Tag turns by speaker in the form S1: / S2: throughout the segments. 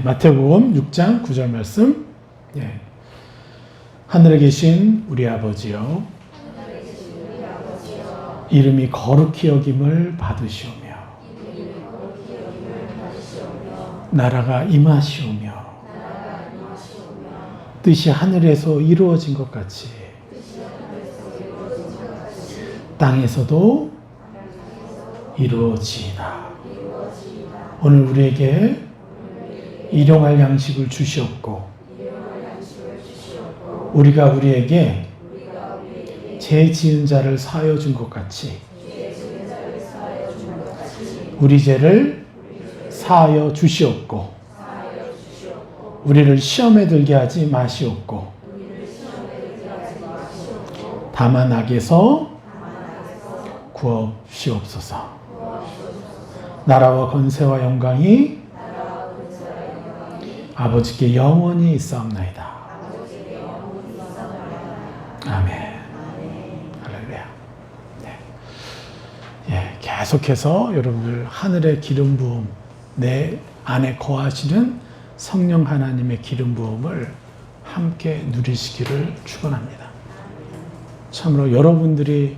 S1: 마태복음 6장 9절 말씀. 하늘에 계신 우리 아버지여, 이름이 거룩히 여김을 받으시오며, 나라가 임하시오며, 뜻이 하늘에서 이루어진 것 같이 땅에서도 이루어지이다. 오늘 우리에게 일용할 양식을 주시옵고, 우리가 우리에게 죄 지은 자를 사하여 준 것 같이 우리 죄를 사하여 주시옵고, 우리를 시험에 들게 하지 마시옵고, 다만 악에서 구하시옵소서. 나라와 권세와 영광이 아버지께 영원히 있사옵나이다. 아멘. 할렐루야. 계속해서 여러분들 하늘의 기름 부음, 내 안에 거하시는 성령 하나님의 기름 부음을 함께 누리시기를 축원합니다. 참으로 여러분들이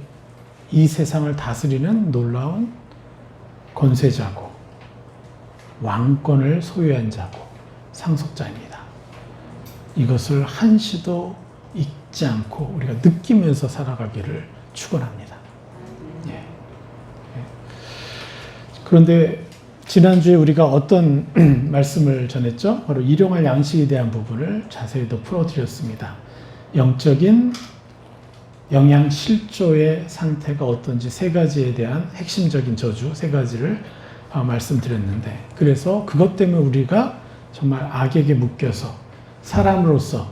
S1: 이 세상을 다스리는 놀라운 권세자고 왕권을 소유한 자고 상속자입니다. 이것을 한시도 잊지 않고 우리가 느끼면서 살아가기를 축원합니다. 그런데 지난주에 우리가 어떤 말씀을 전했죠? 바로 일용할 양식에 대한 부분을 자세히 더 풀어드렸습니다. 영적인 영양 실조의 상태가 어떤지 세 가지에 대한 핵심적인 저주 세 가지를 말씀드렸는데, 그래서 그것 때문에 우리가 정말 악에게 묶여서 사람으로서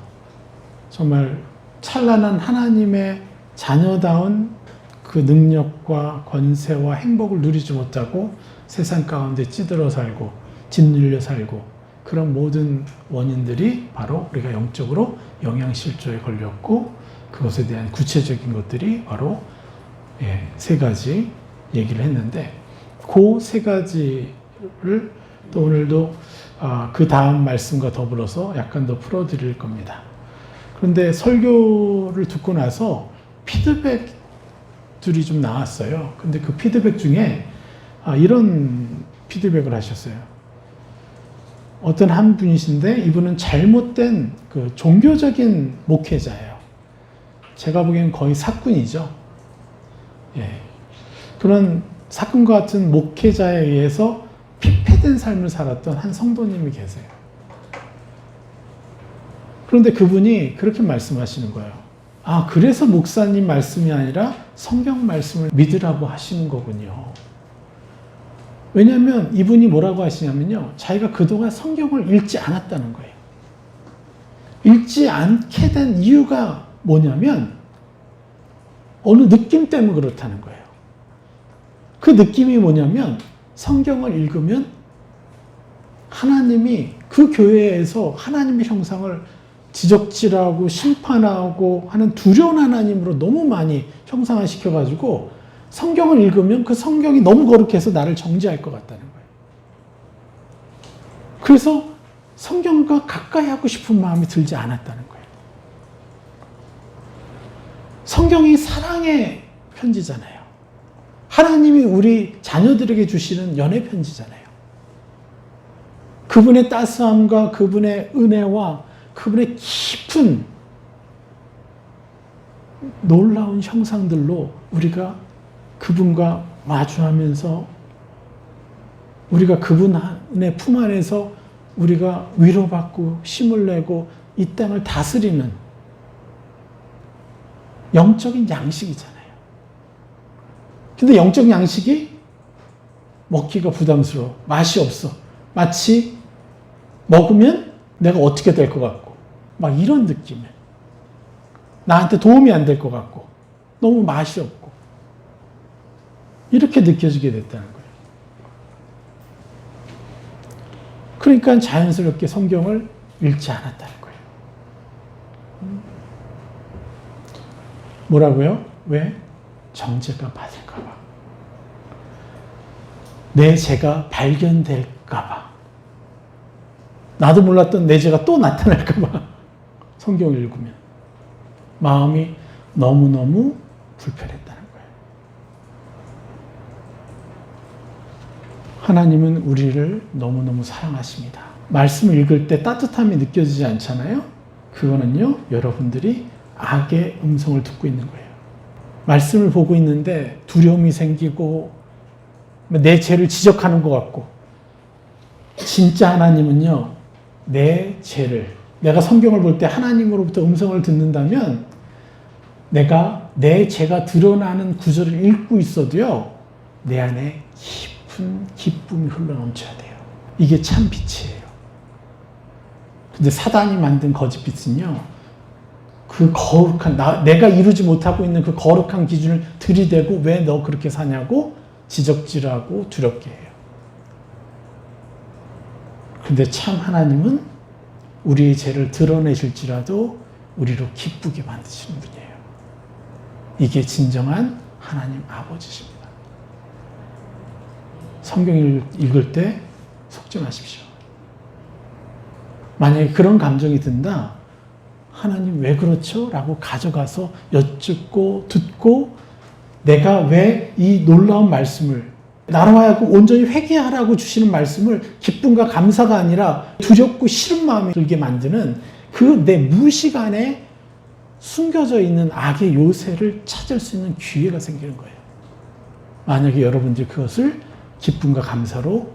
S1: 정말 찬란한 하나님의 자녀다운 그 능력과 권세와 행복을 누리지 못하고 세상 가운데 찌들어 살고 짓눌려 살고, 그런 모든 원인들이 바로 우리가 영적으로 영양실조에 걸렸고, 그것에 대한 구체적인 것들이 바로 세 가지 얘기를 했는데, 그 세 가지를 또 오늘도 그 다음 말씀과 더불어서 약간 더 풀어드릴 겁니다. 그런데 설교를 듣고 나서 피드백들이 좀 나왔어요. 근데 그 피드백 중에 이런 피드백을 하셨어요. 어떤 한 분이신데 이분은 잘못된 그 종교적인 목회자예요. 제가 보기엔 거의 사꾼이죠. 그런 사꾼과 같은 목회자에 의해서 피폐된 삶을 살았던 한 성도님이 계세요. 그런데 그분이 그렇게 말씀하시는 거예요. 그래서 목사님 말씀이 아니라 성경 말씀을 믿으라고 하시는 거군요. 왜냐하면 이분이 뭐라고 하시냐면요, 자기가 그동안 성경을 읽지 않았다는 거예요. 읽지 않게 된 이유가 뭐냐면 어느 느낌 때문에 그렇다는 거예요. 그 느낌이 뭐냐면 성경을 읽으면 하나님이 그 교회에서 하나님의 형상을 지적질하고 심판하고 하는 두려운 하나님으로 너무 많이 형상화 시켜가지고 성경을 읽으면 그 성경이 너무 거룩해서 나를 정죄할 것 같다는 거예요. 그래서 성경과 가까이 하고 싶은 마음이 들지 않았다는 거예요. 성경이 사랑의 편지잖아요. 하나님이 우리 자녀들에게 주시는 연애 편지잖아요. 그분의 따스함과 그분의 은혜와 그분의 깊은 놀라운 형상들로 우리가 그분과 마주하면서 우리가 그분의 품 안에서 우리가 위로받고 힘을 내고 이 땅을 다스리는 영적인 양식이잖아요. 근데 영적 양식이 먹기가 부담스러워. 맛이 없어. 마치 먹으면 내가 어떻게 될 것 같고 막 이런 느낌이에요. 나한테 도움이 안 될 것 같고 너무 맛이 없고 이렇게 느껴지게 됐다는 거예요. 그러니까 자연스럽게 성경을 읽지 않았다는 거예요. 뭐라고요? 왜? 정죄가 받을까 봐. 내 죄가 발견될까 봐. 나도 몰랐던 내 죄가 또 나타날까 봐 성경을 읽으면 마음이 너무너무 불편했다는 거예요. 하나님은 우리를 너무너무 사랑하십니다. 말씀을 읽을 때 따뜻함이 느껴지지 않잖아요? 그거는요, 여러분들이 악의 음성을 듣고 있는 거예요. 말씀을 보고 있는데 두려움이 생기고 내 죄를 지적하는 것 같고, 진짜 하나님은요, 내 죄를, 내가 성경을 볼 때 하나님으로부터 음성을 듣는다면 내가 내 죄가 드러나는 구절을 읽고 있어도요, 내 안에 깊은 기쁨이 흘러넘쳐야 돼요. 이게 참 빛이에요. 근데 사단이 만든 거짓빛은요, 그 거룩한, 내가 이루지 못하고 있는 그 거룩한 기준을 들이대고 왜 너 그렇게 사냐고 지적질하고 두렵게 해요. 근데 참 하나님은 우리의 죄를 드러내실지라도 우리로 기쁘게 만드시는 분이에요. 이게 진정한 하나님 아버지십니다. 성경 읽을 때 속지 마십시오. 만약에 그런 감정이 든다, 하나님 왜 그렇죠? 라고 가져가서 여쭙고 듣고 내가 왜 이 놀라운 말씀을 나로 하여금 온전히 회개하라고 주시는 말씀을 기쁨과 감사가 아니라 두렵고 싫은 마음이 들게 만드는 그 내 무의식 안에 숨겨져 있는 악의 요새를 찾을 수 있는 기회가 생기는 거예요. 만약에 여러분들이 그것을 기쁨과 감사로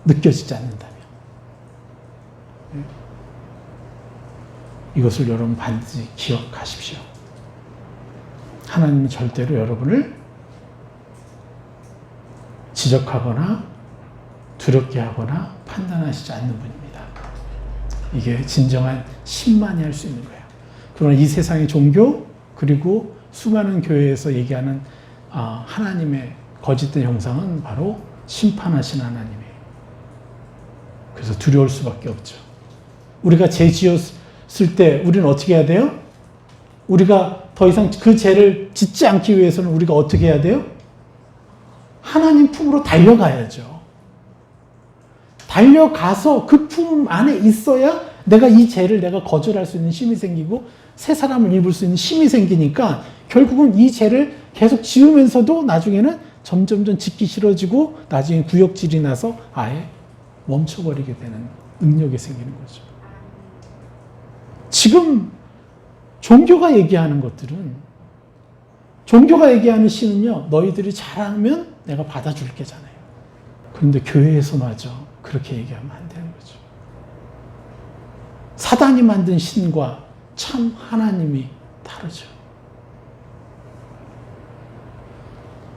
S1: 느껴지지 않는다면. 이것을 여러분 반드시 기억하십시오. 하나님은 절대로 여러분을 지적하거나 두렵게 하거나 판단하시지 않는 분입니다. 이게 진정한 신만이 할 수 있는 거예요. 그러나 이 세상의 종교 그리고 수많은 교회에서 얘기하는 하나님의 거짓된 형상은 바로 심판하신 하나님이에요. 그래서 두려울 수밖에 없죠. 우리가 죄 지었을 때 우리는 어떻게 해야 돼요? 우리가 더 이상 그 죄를 짓지 않기 위해서는 우리가 어떻게 해야 돼요? 하나님 품으로 달려가야죠. 달려가서 그 품 안에 있어야 내가 이 죄를 내가 거절할 수 있는 힘이 생기고 새 사람을 입을 수 있는 힘이 생기니까 결국은 이 죄를 계속 지으면서도 나중에는 점점점 짓기 싫어지고 나중에 구역질이 나서 아예 멈춰버리게 되는 능력이 생기는 거죠. 지금 종교가 얘기하는 것들은, 종교가 얘기하는 신은요, 너희들이 잘하면 내가 받아줄 게잖아요. 그런데 교회에서마저 그렇게 얘기하면 안 되는 거죠. 사단이 만든 신과 참 하나님이 다르죠.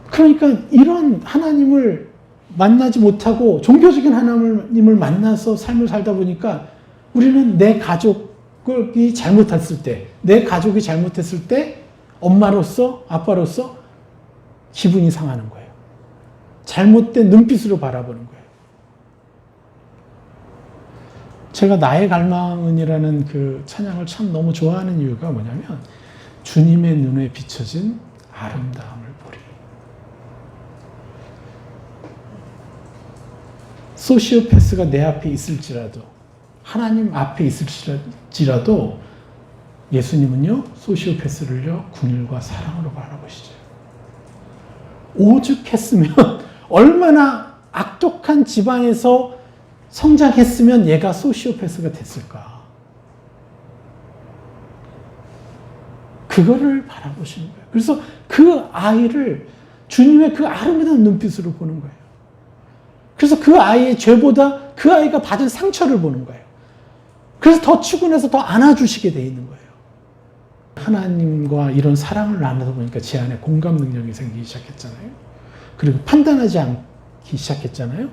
S1: 그러니까 이런 하나님을 만나지 못하고 종교적인 하나님을 만나서 삶을 살다 보니까 우리는 내 가족이 잘못했을 때, 내 가족이 잘못했을 때 엄마로서, 아빠로서 기분이 상하는 거예요. 잘못된 눈빛으로 바라보는 거예요. 제가 나의 갈망은이라는 그 찬양을 참 너무 좋아하는 이유가 뭐냐면 주님의 눈에 비춰진 아름다움을 보리. 소시오패스가 내 앞에 있을지라도, 하나님 앞에 있을지라도 예수님은요, 소시오패스를요, 긍휼과 사랑으로 바라보시죠. 오죽했으면, 얼마나 악독한 집안에서 성장했으면 얘가 소시오패스가 됐을까. 그거를 바라보시는 거예요. 그래서 그 아이를 주님의 그 아름다운 눈빛으로 보는 거예요. 그래서 그 아이의 죄보다 그 아이가 받은 상처를 보는 거예요. 그래서 더 축원해서 더 안아주시게 돼 있는 거예요. 하나님과 이런 사랑을 나누다 보니까 제 안에 공감 능력이 생기기 시작했잖아요. 그리고 판단하지 않기 시작했잖아요.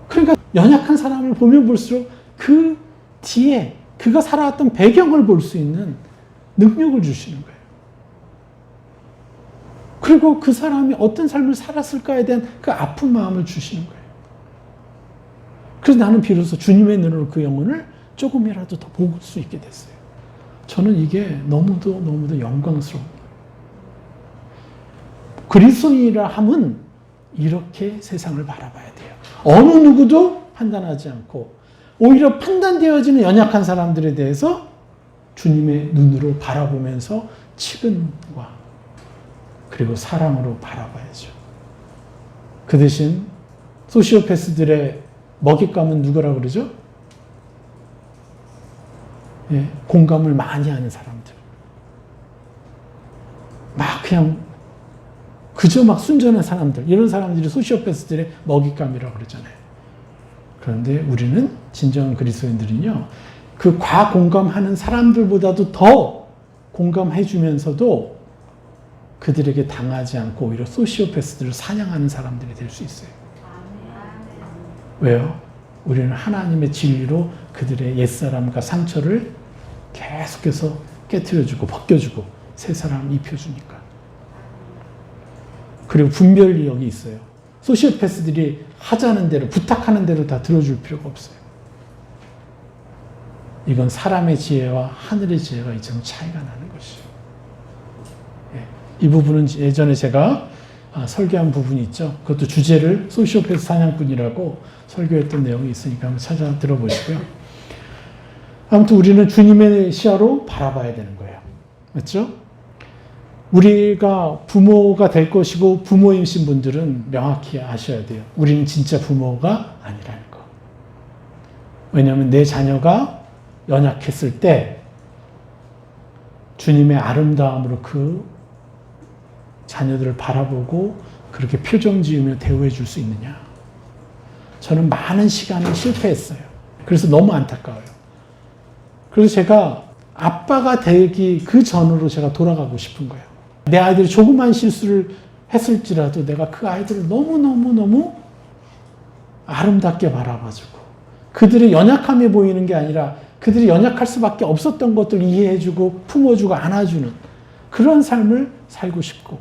S1: 그러니까 연약한 사람을 보면 볼수록 그 뒤에 그가 살아왔던 배경을 볼 수 있는 능력을 주시는 거예요. 그리고 그 사람이 어떤 삶을 살았을까에 대한 그 아픈 마음을 주시는 거예요. 그래서 나는 비로소 주님의 눈으로 그 영혼을 조금이라도 더 볼 수 있게 됐어요. 저는 이게 너무도 영광스러워요. 그리스도인이라 함은 이렇게 세상을 바라봐야 돼요. 어느 누구도 판단하지 않고 오히려 판단되어지는 연약한 사람들에 대해서 주님의 눈으로 바라보면서 측은과 그리고 사랑으로 바라봐야죠. 그 대신 소시오패스들의 먹잇감은 누구라고 그러죠? 예, 공감을 많이 하는 사람들. 막 그냥 그저 막 순전한 사람들, 이런 사람들이 소시오패스들의 먹잇감이라고 그러잖아요. 그런데 우리는 진정한 그리스도인들은요, 그 과공감하는 사람들보다도 더 공감해 주면서도 그들에게 당하지 않고 오히려 소시오패스들을 사냥하는 사람들이 될 수 있어요. 왜요? 우리는 하나님의 진리로 그들의 옛사람과 상처를 계속해서 깨트려주고 벗겨주고 새 사람 입혀주니까. 그리고 분별이 여기 있어요. 소시오패스들이 하자는 대로, 부탁하는 대로 다 들어줄 필요가 없어요. 이건 사람의 지혜와 하늘의 지혜가 이처럼 차이가 나는 것이에요. 이 부분은 예전에 제가 설교한 부분이 있죠. 그것도 주제를 소시오패스 사냥꾼이라고 설교했던 내용이 있으니까 한번 찾아 들어보시고요. 아무튼 우리는 주님의 시야로 바라봐야 되는 거예요. 맞죠? 우리가 부모가 될 것이고 부모이신 분들은 명확히 아셔야 돼요. 우리는 진짜 부모가 아니라는 거. 왜냐하면 내 자녀가 연약했을 때 주님의 아름다움으로 그 자녀들을 바라보고 그렇게 표정 지으며 대우해 줄 수 있느냐. 저는 많은 시간을 실패했어요. 그래서 너무 안타까워요. 그래서 제가 아빠가 되기 그 전으로 제가 돌아가고 싶은 거예요. 내 아이들이 조그만 실수를 했을지라도 내가 그 아이들을 너무너무너무 아름답게 바라봐주고 그들의 연약함이 보이는 게 아니라 그들이 연약할 수밖에 없었던 것들을 이해해주고 품어주고 안아주는 그런 삶을 살고 싶고,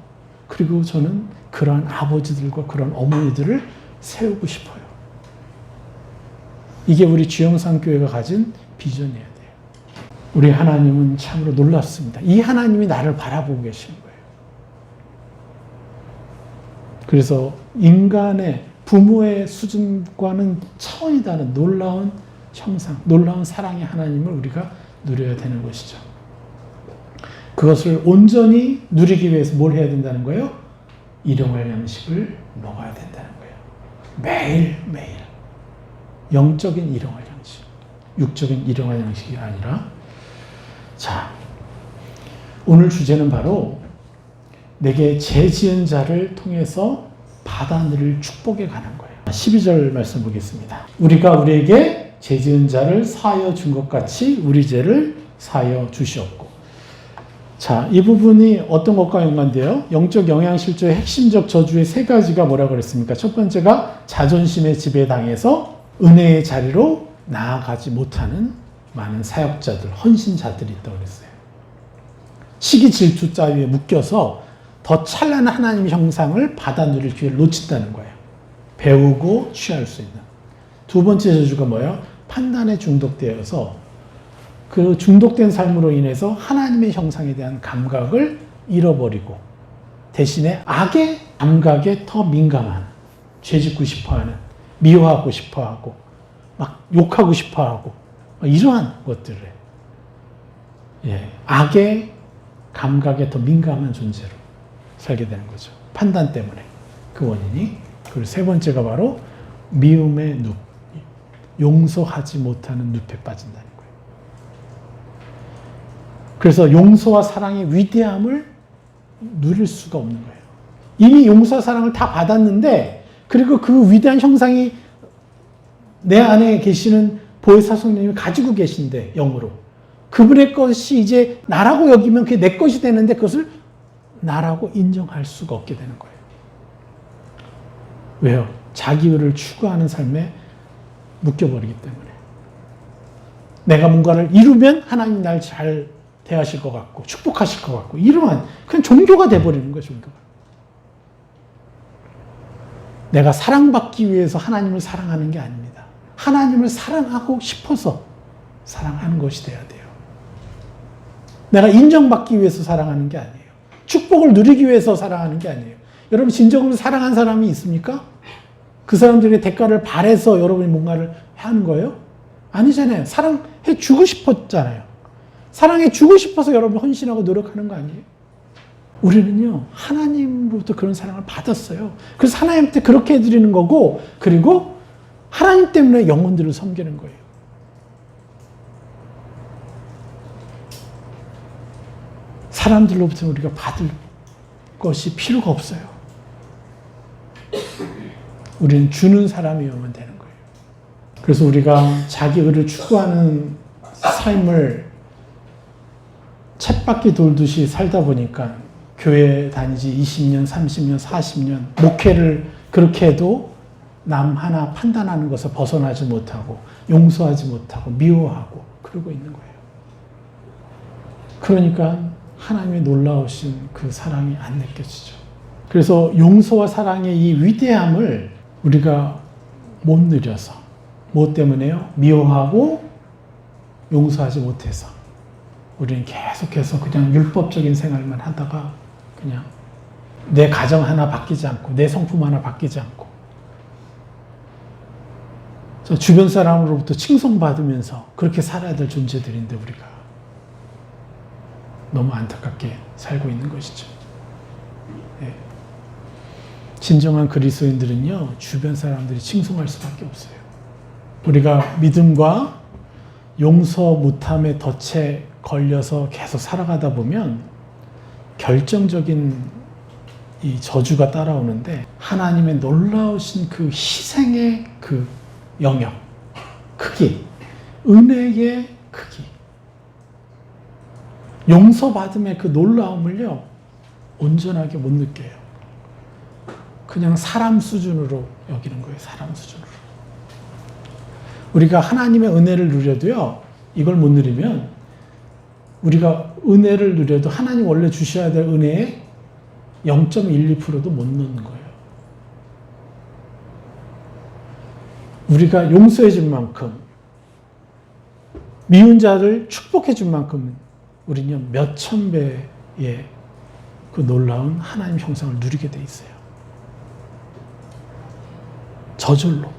S1: 그리고 저는 그러한 아버지들과 그런 어머니들을 세우고 싶어요. 이게 우리 주영상교회가 가진 비전이어야 돼요. 우리 하나님은 참으로 놀랍습니다. 이 하나님이 나를 바라보고 계시는 거예요. 그래서 인간의 부모의 수준과는 차원이 다른 놀라운 형상, 놀라운 사랑의 하나님을 우리가 누려야 되는 것이죠. 그것을 온전히 누리기 위해서 뭘 해야 된다는 거예요? 일용할 양식을 먹어야 된다는 거예요. 매일매일. 영적인 일용할 양식. 육적인 일용할 양식이 아니라. 자, 오늘 주제는 바로 내게 죄 지은 자를 통해서 받아 누릴 축복에 관한 거예요. 12절 말씀 보겠습니다. 우리가 우리에게 죄 지은 자를 사하여 준 것 같이 우리 죄를 사하여 주시옵고. 자, 이 부분이 어떤 것과 연관돼요? 영적 영양실조의 핵심적 저주의 세 가지가 뭐라고 그랬습니까? 첫 번째가 자존심의 지배당해서 은혜의 자리로 나아가지 못하는 많은 사역자들, 헌신자들이 있다고 그랬어요. 시기 질투 따위에 묶여서 더 찬란한 하나님의 형상을 받아 누릴 기회를 놓친다는 거예요. 배우고 취할 수 있는. 두 번째 저주가 뭐예요? 판단에 중독되어서 그 중독된 삶으로 인해서 하나님의 형상에 대한 감각을 잃어버리고 대신에 악의 감각에 더 민감한, 죄짓고 싶어하는, 미워하고 싶어하고 막 욕하고 싶어하고 이러한 것들을 악의 감각에 더 민감한 존재로 살게 되는 거죠. 판단 때문에 그 원인이. 그리고 세 번째가 바로 미움의 늪, 용서하지 못하는 늪에 빠진다는 거예요. 그래서 용서와 사랑의 위대함을 누릴 수가 없는 거예요. 이미 용서와 사랑을 다 받았는데, 그리고 그 위대한 형상이 내 안에 계시는 보혜사 성령님이 가지고 계신데, 영으로. 그분의 것이 이제 나라고 여기면 그게 내 것이 되는데 그것을 나라고 인정할 수가 없게 되는 거예요. 왜요? 자기의를 추구하는 삶에 묶여버리기 때문에. 내가 뭔가를 이루면 하나님 날 잘 대하실 것 같고 축복하실 것 같고 이러한 그냥 종교가 돼버리는 거예요. 종교가. 내가 사랑받기 위해서 하나님을 사랑하는 게 아닙니다. 하나님을 사랑하고 싶어서 사랑하는 것이 돼야 돼요. 내가 인정받기 위해서 사랑하는 게 아니에요. 축복을 누리기 위해서 사랑하는 게 아니에요. 여러분 진정으로 사랑한 사람이 있습니까? 그 사람들의 대가를 바래서 여러분이 뭔가를 하는 거예요? 아니잖아요. 사랑해 주고 싶었잖아요. 사랑해 주고 싶어서 여러분 헌신하고 노력하는 거 아니에요? 우리는요, 하나님으로부터 그런 사랑을 받았어요. 그래서 하나님한테 그렇게 해드리는 거고, 그리고 하나님 때문에 영혼들을 섬기는 거예요. 사람들로부터 우리가 받을 것이 필요가 없어요. 우리는 주는 사람이어만 되는 거예요. 그래서 우리가 자기 의를 추구하는 삶을 쳇바퀴 돌듯이 살다 보니까 교회 다니지 20년, 30년, 40년 목회를 그렇게 해도 남 하나 판단하는 것을 벗어나지 못하고 용서하지 못하고 미워하고 그러고 있는 거예요. 그러니까 하나님의 놀라우신 그 사랑이 안 느껴지죠. 그래서 용서와 사랑의 이 위대함을 우리가 못 누려서 뭐 때문에요? 미워하고 용서하지 못해서 우리는 계속해서 그냥 율법적인 생활만 하다가 그냥 내 가정 하나 바뀌지 않고 내 성품 하나 바뀌지 않고 주변 사람으로부터 칭송받으면서 그렇게 살아야 될 존재들인데 우리가 너무 안타깝게 살고 있는 것이죠. 네. 진정한 그리스도인들은요, 주변 사람들이 칭송할 수밖에 없어요. 우리가 믿음과 용서 못함의 덫에 걸려서 계속 살아가다 보면 결정적인 이 저주가 따라오는데 하나님의 놀라우신 그 희생의 그 영역, 크기, 은혜의 크기, 용서받음의 그 놀라움을요, 온전하게 못 느껴요. 그냥 사람 수준으로 여기는 거예요, 사람 수준으로. 우리가 하나님의 은혜를 누려도요, 이걸 못 누리면 우리가 은혜를 누려도 하나님 원래 주셔야 될 은혜의 0.12%도 못 넣는 거예요. 우리가 용서해 준 만큼, 미운 자를 축복해 준 만큼 우리는 몇천 배의 그 놀라운 하나님 형상을 누리게 돼 있어요. 저절로.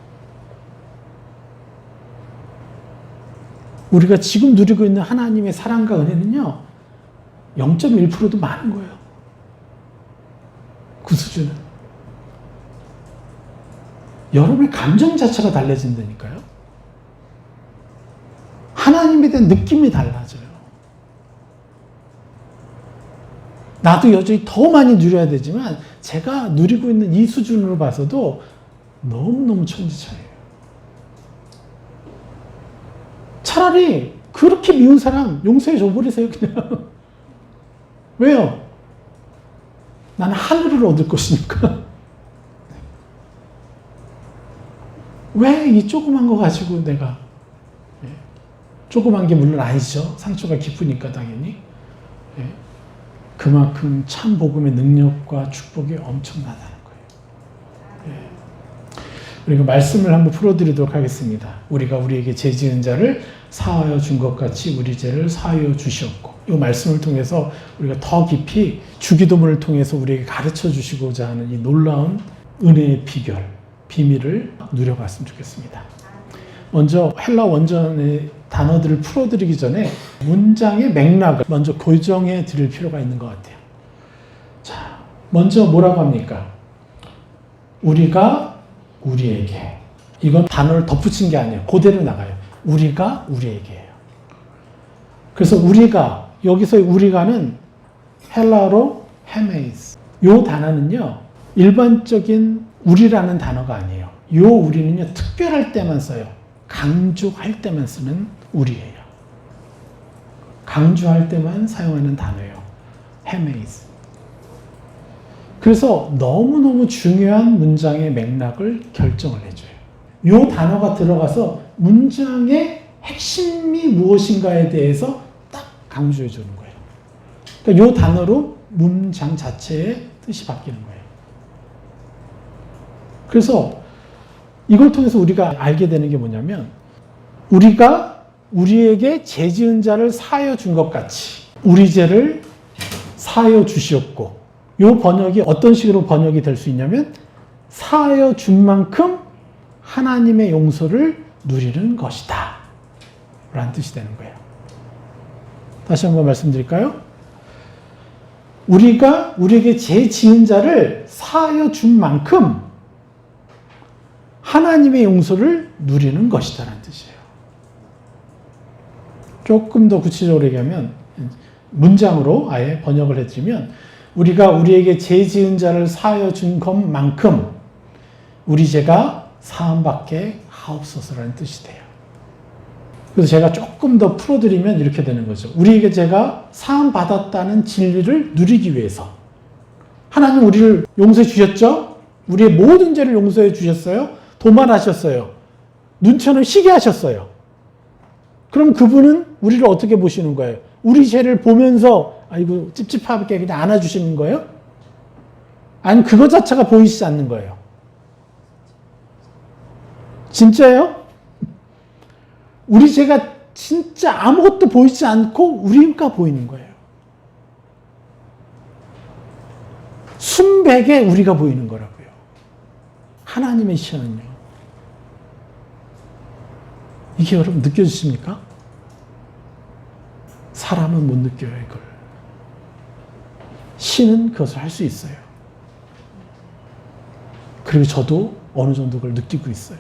S1: 우리가 지금 누리고 있는 하나님의 사랑과 은혜는요, 0.1%도 많은 거예요. 그 수준은. 여러분의 감정 자체가 달라진다니까요. 하나님에 대한 느낌이 달라져요. 나도 여전히 더 많이 누려야 되지만 제가 누리고 있는 이 수준으로 봐서도 너무너무 천지차이에요. 차라리 그렇게 미운 사람 용서해 줘버리세요, 그냥. 왜요? 나는 하늘을 얻을 것이니까. 왜 이 조그만 거 가지고 내가, 조그만 게 물론 아니죠. 상처가 깊으니까 당연히. 그만큼 참 복음의 능력과 축복이 엄청나다는 거예요. 우리가 말씀을 한번 풀어드리도록 하겠습니다. 우리가 우리에게 죄 지은 자를 사하여 준 것 같이 우리 죄를 사하여 주시었고, 이 말씀을 통해서 우리가 더 깊이 주기도문을 통해서 우리에게 가르쳐 주시고자 하는 이 놀라운 은혜의 비결, 비밀을 누려봤으면 좋겠습니다. 먼저 헬라 원전의 단어들을 풀어드리기 전에 문장의 맥락을 먼저 교정해 드릴 필요가 있는 것 같아요. 자, 먼저 뭐라고 합니까? 우리가 우리에게. 이건 단어를 덧붙인 게 아니에요. 그대로 나가요. 우리가 우리에게예요. 그래서 우리가, 여기서의 우리가는 헬라어로 헤메이스. 이 단어는요, 일반적인 우리라는 단어가 아니에요. 이 우리는요, 특별할 때만 써요. 강조할 때만 쓰는 우리예요. 강조할 때만 사용하는 단어예요. 헤메이스. 그래서 너무너무 중요한 문장의 맥락을 결정을 해줘요. 이 단어가 들어가서 문장의 핵심이 무엇인가에 대해서 딱 강조해 주는 거예요. 그러니까 이 단어로 문장 자체의 뜻이 바뀌는 거예요. 그래서 이걸 통해서 우리가 알게 되는 게 뭐냐면, 우리가 우리에게 죄 지은 자를 사하여 준 것 같이 우리 죄를 사하여 주시었고, 이 번역이 어떤 식으로 번역이 될 수 있냐면, 사하여 준 만큼 하나님의 용서를 누리는 것이다. 라는 뜻이 되는 거예요. 다시 한번 말씀드릴까요? 우리가 우리에게 죄 지은 자를 사하여 준 만큼 하나님의 용서를 누리는 것이다 라는 뜻이에요. 조금 더 구체적으로 얘기하면 문장으로 아예 번역을 해드리면 우리가 우리에게 죄 지은 자를 사하여 준 것만큼 우리 죄가 사함받게 하옵소서라는 뜻이 돼요. 그래서 제가 조금 더 풀어드리면 이렇게 되는 거죠. 우리에게 죄가 사함받았다는 진리를 누리기 위해서 하나님 우리를 용서해 주셨죠? 우리의 모든 죄를 용서해 주셨어요? 도말하셨어요. 눈처럼 시게 하셨어요. 그럼 그분은 우리를 어떻게 보시는 거예요? 우리 죄를 보면서 아이고 찝찝하게 그냥 안아주시는 거예요? 아니면 그것 자체가 보이시지 않는 거예요? 진짜예요? 우리 죄가 진짜 아무것도 보이지 않고 우리가 보이는 거예요. 순백에 우리가 보이는 거라고요. 하나님의 시선은요. 이게 여러분 느껴지십니까? 사람은 못 느껴요, 이걸. 신은 그것을 할 수 있어요. 그리고 저도 어느 정도 그걸 느끼고 있어요.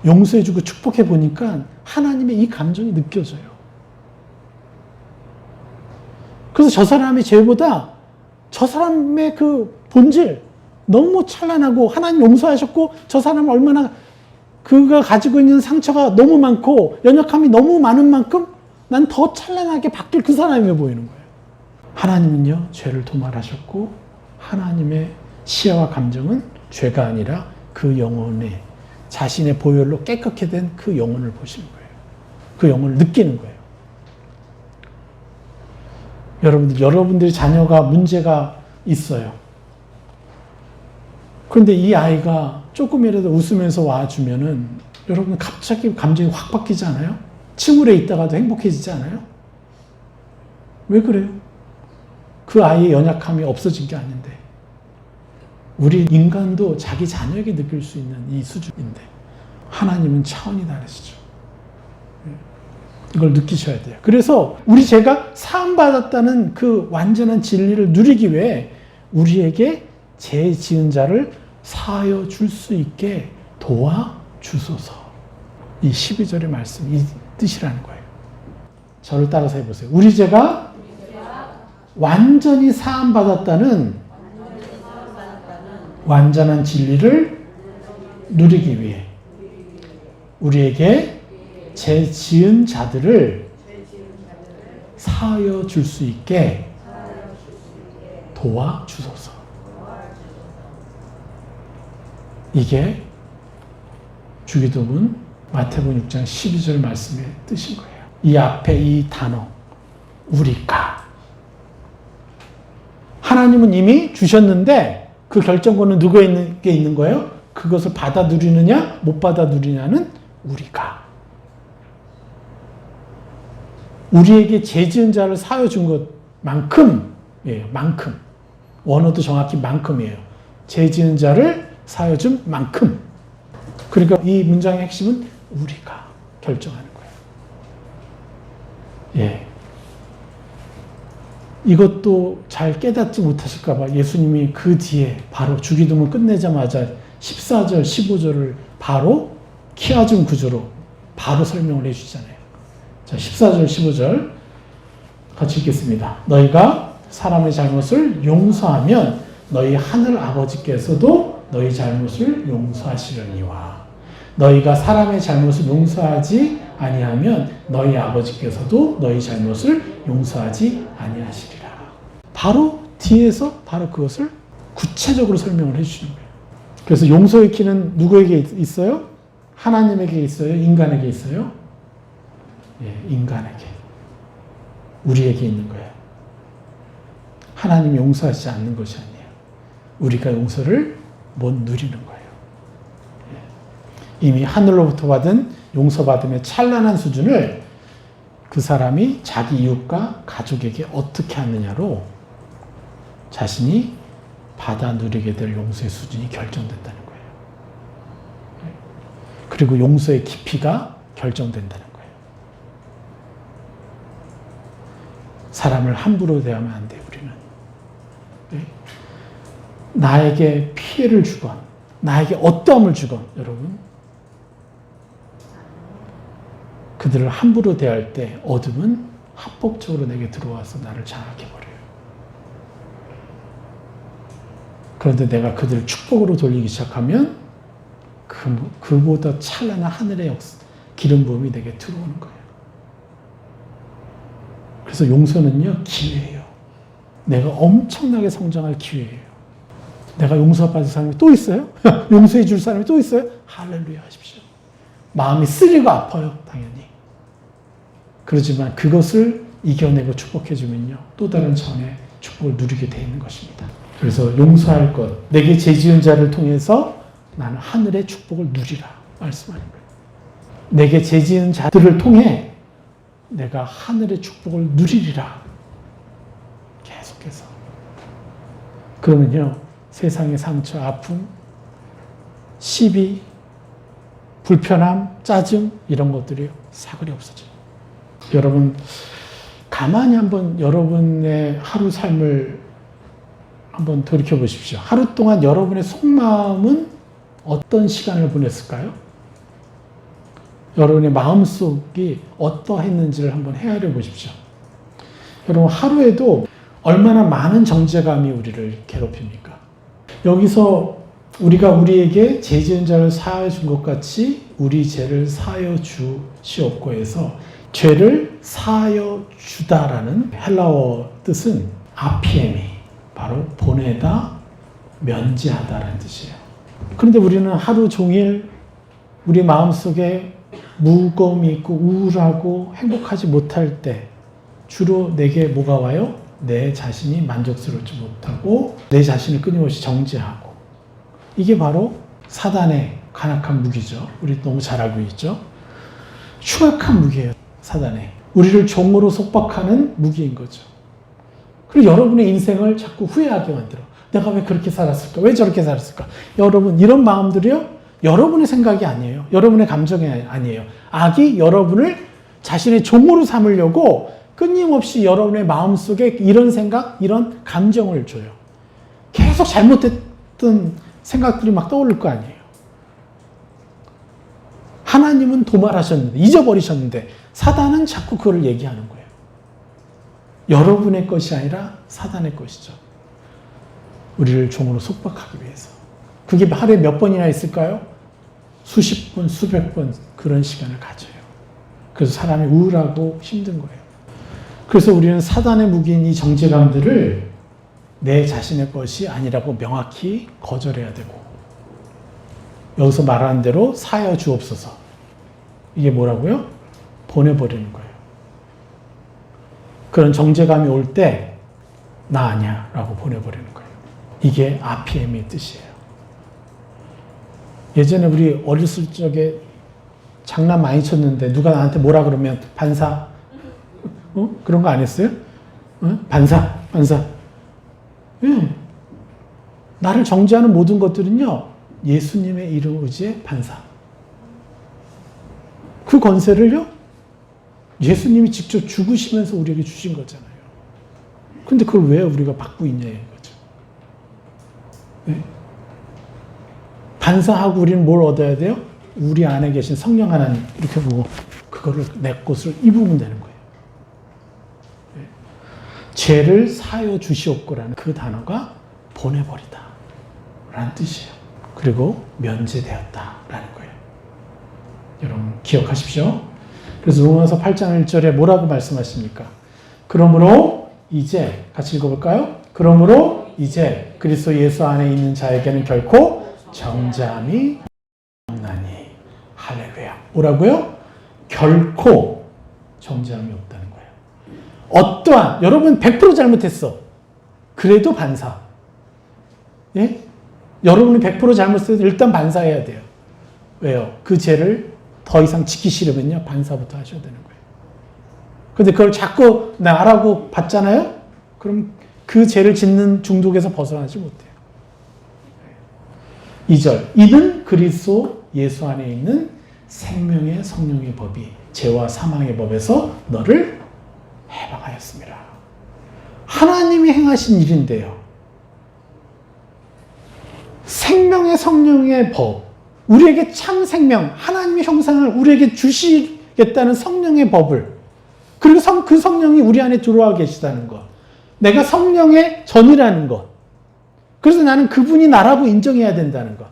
S1: 용서해주고 축복해 보니까 하나님의 이 감정이 느껴져요. 그래서 저 사람의 죄보다 저 사람의 그 본질 너무 찬란하고 하나님 용서하셨고 저 사람은 얼마나 그가 가지고 있는 상처가 너무 많고 연약함이 너무 많은 만큼 난 더 찬란하게 바뀔 그 사람이 보이는 거예요. 하나님은요, 죄를 도말하셨고 하나님의 시야와 감정은 죄가 아니라 그 영혼의 자신의 보혈로 깨끗게 된 그 영혼을 보시는 거예요. 그 영혼을 느끼는 거예요. 여러분들이 자녀가 문제가 있어요. 그런데 이 아이가 조금이라도 웃으면서 와주면은 여러분 갑자기 감정이 확 바뀌지 않아요? 침울해 있다가도 행복해지지 않아요? 왜 그래요? 그 아이의 연약함이 없어진 게 아닌데. 우리 인간도 자기 자녀에게 느낄 수 있는 이 수준인데 하나님은 차원이 다르시죠. 이걸 느끼셔야 돼요. 그래서 우리 죄가 사함받았다는 그 완전한 진리를 누리기 위해 우리에게 죄 지은 자를 사하여 줄 수 있게 도와주소서. 이 12절의 말씀, 이 뜻이라는 거예요. 저를 따라서 해보세요. 우리 죄가 완전히 사함받았다는 완전한 진리를 누리기 위해 우리에게 죄 지은 자들을 사하여 줄 수 있게 도와주소서. 이게 주기도문 마태복음 6장 12절 말씀의 뜻인 거예요. 이 앞에 이 단어 우리가 하나님은 이미 주셨는데 그 결정권은 누구에게 있는 거예요? 그것을 받아 누리느냐 못 받아 누리냐는 우리가. 우리에게 죄 지은 자를 사하여 준 것만큼이에요. 만큼. 원어도 정확히 만큼이에요. 죄 지은 자를 사하여 준 만큼. 그러니까 이 문장의 핵심은 우리가 결정하는 거예요. 예. 이것도 잘 깨닫지 못하실까 봐 예수님이 그 뒤에 바로 주기도문 끝내자마자 14절, 15절을 바로 키아즘 구조로 바로 설명을 해주시잖아요. 자, 14절, 15절 같이 읽겠습니다. 너희가 사람의 잘못을 용서하면 너희 하늘 아버지께서도 너희 잘못을 용서하시려니와 너희가 사람의 잘못을 용서하지 아니하면 너희 아버지께서도 너희 잘못을 용서하지 아니하시리라. 바로 뒤에서 바로 그것을 구체적으로 설명을 해주시는 거예요. 그래서 용서의 키는 누구에게 있어요? 하나님에게 있어요? 인간에게 있어요? 예, 인간에게. 우리에게 있는 거예요. 하나님이 용서하지 않는 것이 아니에요. 우리가 용서를 못 누리는 거예요. 예. 이미 하늘로부터 받은 용서받음의 찬란한 수준을 그 사람이 자기 이웃과 가족에게 어떻게 하느냐로 자신이 받아 누리게 될 용서의 수준이 결정된다는 거예요. 그리고 용서의 깊이가 결정된다는 거예요. 사람을 함부로 대하면 안 돼요, 우리는. 네? 나에게 피해를 주건, 나에게 어떠함을 주건, 여러분, 그들을 함부로 대할 때 어둠은 합법적으로 내게 들어와서 나를 장악해버려요. 그런데 내가 그들을 축복으로 돌리기 시작하면 그보다 찬란한 하늘의 기름 부음이 내게 들어오는 거예요. 그래서 용서는요, 기회예요. 내가 엄청나게 성장할 기회예요. 내가 용서받을 사람이 또 있어요? 용서해 줄 사람이 또 있어요? 할렐루야 하십시오. 마음이 쓰리고 아파요, 당연히. 그렇지만 그것을 이겨내고 축복해 주면요, 또 다른 차원의 축복을 누리게 되어 있는 것입니다. 그래서 용서할 것, 내게 죄지은 자를 통해서 나는 하늘의 축복을 누리라 말씀하는 거예요. 내게 죄지은 자들을 통해 내가 하늘의 축복을 누리리라. 계속해서. 그러면요, 세상의 상처, 아픔, 시비, 불편함, 짜증 이런 것들이 사그리 없어져요. 여러분, 가만히 한번 여러분의 하루 삶을 한번 돌이켜 보십시오. 하루 동안 여러분의 속마음은 어떤 시간을 보냈을까요? 여러분의 마음속이 어떠했는지를 한번 헤아려 보십시오. 여러분, 하루에도 얼마나 많은 정죄감이 우리를 괴롭힙니까? 여기서 우리가 우리에게 죄 지은 자를 사하여 준 것 같이 우리 죄를 사하여 주시옵고 해서 죄를 사하여 주다라는 헬라어 뜻은 아피에미, 바로 보내다, 면제하다라는 뜻이에요. 그런데 우리는 하루 종일 우리 마음속에 무거움이 있고 우울하고 행복하지 못할 때 주로 내게 뭐가 와요? 내 자신이 만족스럽지 못하고 내 자신을 끊임없이 정죄하고, 이게 바로 사단의 간악한 무기죠. 우리 너무 잘 알고 있죠. 흉악한 무기예요. 사단의. 우리를 종으로 속박하는 무기인 거죠. 그리고 여러분의 인생을 자꾸 후회하게 만들어. 내가 왜 그렇게 살았을까? 왜 저렇게 살았을까? 여러분, 이런 마음들이요, 여러분의 생각이 아니에요. 여러분의 감정이 아니에요. 악이 여러분을 자신의 종으로 삼으려고 끊임없이 여러분의 마음속에 이런 생각, 이런 감정을 줘요. 계속 잘못했던 생각들이 막 떠오를 거 아니에요. 하나님은 도말하셨는데, 잊어버리셨는데 사단은 자꾸 그걸 얘기하는 거예요. 여러분의 것이 아니라 사단의 것이죠. 우리를 종으로 속박하기 위해서. 그게 하루에 몇 번이나 있을까요? 수십 번, 수백 번 그런 시간을 가져요. 그래서 사람이 우울하고 힘든 거예요. 그래서 우리는 사단의 무기인 이 정죄감들을 내 자신의 것이 아니라고 명확히 거절해야 되고, 여기서 말하는 대로 사하여 주옵소서. 이게 뭐라고요? 보내버리는 거예요. 그런 정죄감이 올 때 나 아니야 라고 보내버리는 거예요. 이게 RPM의 뜻이에요. 예전에 우리 어렸을 적에 장난 많이 쳤는데 누가 나한테 뭐라 그러면 반사, 그런 거 안 했어요? 반사. 예. 나를 정죄하는 모든 것들은요, 예수님의 이름 의지의 반사. 그 권세를요, 예수님이 직접 죽으시면서 우리에게 주신 거잖아요. 근데 그걸 왜 우리가 받고 있냐 이거죠. 네? 반사하고 우리는 뭘 얻어야 돼요? 우리 안에 계신 성령 하나님 이렇게 보고 그거를 내 것을 입으면 되는 거예요. 네? 죄를 사하여 주시옵고라는 그 단어가 보내버리다 라는 뜻이에요. 그리고 면제되었다라는 거예요. 여러분 기억하십시오. 그래서 로마서 8장 1절에 뭐라고 말씀하십니까? 그러므로 이제 같이 읽어볼까요? 그러므로 이제 그리스도 예수 안에 있는 자에게는 결코 정죄함이 없나니. 할렐루야. 뭐라고요? 결코 정죄함이 없다는 거예요. 어떠한, 여러분 100% 잘못했어. 그래도 반사. 예? 여러분이 100% 잘못했을 때 일단 반사해야 돼요. 왜요? 그 죄를 더 이상 지키기 싫으면요, 반사부터 하셔야 되는 거예요. 근데 그걸 자꾸 나라고 받잖아요? 그럼 그 죄를 짓는 중독에서 벗어나지 못해요. 2절. 이는 그리스도 예수 안에 있는 생명의 성령의 법이 죄와 사망의 법에서 너를 해방하였습니다. 하나님이 행하신 일인데요. 생명의 성령의 법, 우리에게 참 생명, 하나님의 형상을 우리에게 주시겠다는 성령의 법을, 그리고 그 성령이 우리 안에 들어와 계시다는 것, 내가 성령의 전이라는 것, 그래서 나는 그분이 나라고 인정해야 된다는 것,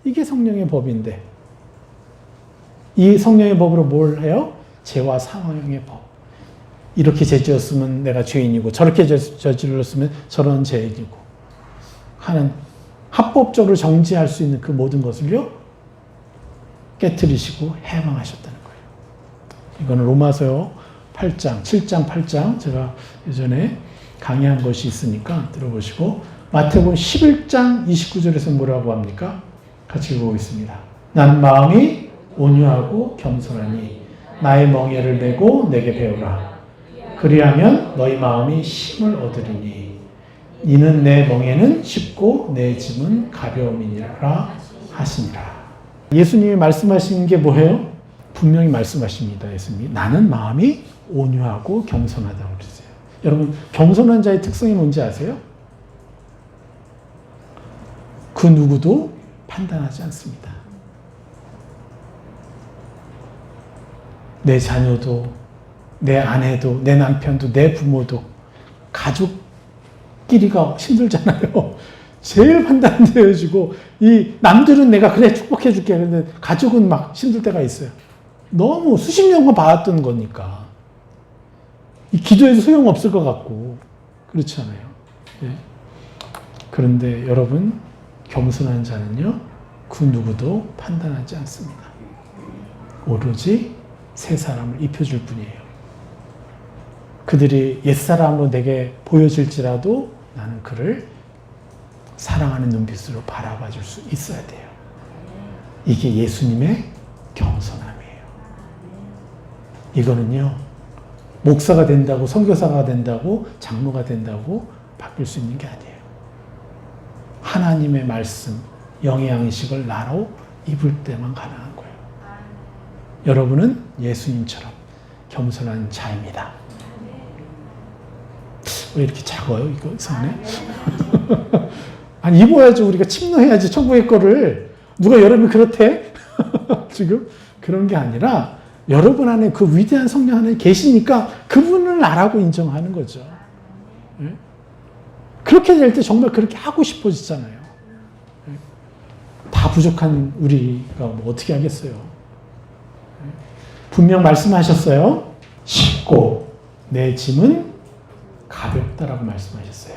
S1: 이게 성령의 법인데, 이 성령의 법으로 뭘 해요? 죄와 사망의 법. 이렇게 죄지었으면 내가 죄인이고, 저렇게 저질렀으면 저런 죄인이고 하는, 합법적으로 정지할 수 있는 그 모든 것을요 깨트리시고 해방하셨다는 거예요. 이거는 로마서 8장, 7장, 8장 제가 예전에 강의한 것이 있으니까 들어보시고, 마태복음 11장 29절에서 뭐라고 합니까? 같이 읽어보겠습니다. 난 마음이 온유하고 겸손하니 나의 멍에를 메고 내게 배우라. 그리하면 너희 마음이 힘을 얻으리니 이는 내 멍에는 쉽고 내 짐은 가벼움이니라 하시니라. 예수님이 말씀하신 게 뭐예요? 분명히 말씀하십니다. 예수님이 나는 마음이 온유하고 겸손하다고 그랬어요. 여러분, 겸손한 자의 특성이 뭔지 아세요? 그 누구도 판단하지 않습니다. 내 자녀도, 내 아내도, 내 남편도, 내 부모도, 가족끼리가 힘들잖아요. 제일 판단되어지고, 이 남들은 내가 그래 축복해 줄게. 그런데 가족은 막 힘들 때가 있어요. 너무 수십 년간 봐왔던 거니까. 이 기도해도 소용없을 것 같고, 그렇지 않아요? 네. 그런데 여러분, 겸손한 자는요, 그 누구도 판단하지 않습니다. 오로지 새 사람을 입혀줄 뿐이에요. 그들이 옛사람으로 내게 보여질지라도 나는 그를 사랑하는 눈빛으로 바라봐 줄 수 있어야 돼요. 이게 예수님의 겸손함이에요. 이거는요, 목사가 된다고, 선교사가 된다고, 장로가 된다고 바뀔 수 있는 게 아니에요. 하나님의 말씀, 영의 양식을 나로 입을 때만 가능한 거예요. 여러분은 예수님처럼 겸손한 자입니다. 왜 이렇게 작아요, 이거 성내? 아니, 입어야죠. 우리가 침노해야지, 천국의 거를. 누가 여러분이 그렇대? 지금? 그런 게 아니라, 여러분 안에 그 위대한 성령 안에 계시니까 그분을 나라고 인정하는 거죠. 네? 그렇게 될 때 정말 그렇게 하고 싶어지잖아요. 네? 다 부족한 우리가 뭐 어떻게 하겠어요? 네? 분명 말씀하셨어요. 쉽고 내 짐은 가볍다라고 말씀하셨어요.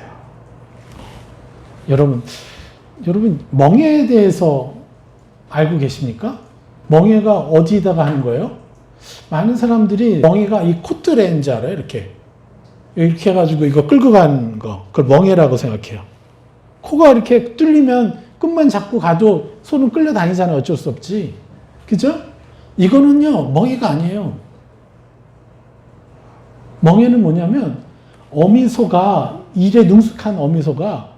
S1: 여러분, 멍에에 대해서 알고 계십니까? 멍에가 어디다가 하는 거예요? 많은 사람들이 멍에가 이 콧대인지 알아요? 이렇게 해가지고 이거 끌고 가는 거, 그걸 멍에라고 생각해요. 코가 이렇게 뚫리면 끝만 잡고 가도 손은 끌려 다니잖아요. 어쩔 수 없지. 그죠? 이거는요, 멍에가 아니에요. 멍에는 뭐냐면, 어미소가, 일에 능숙한 어미소가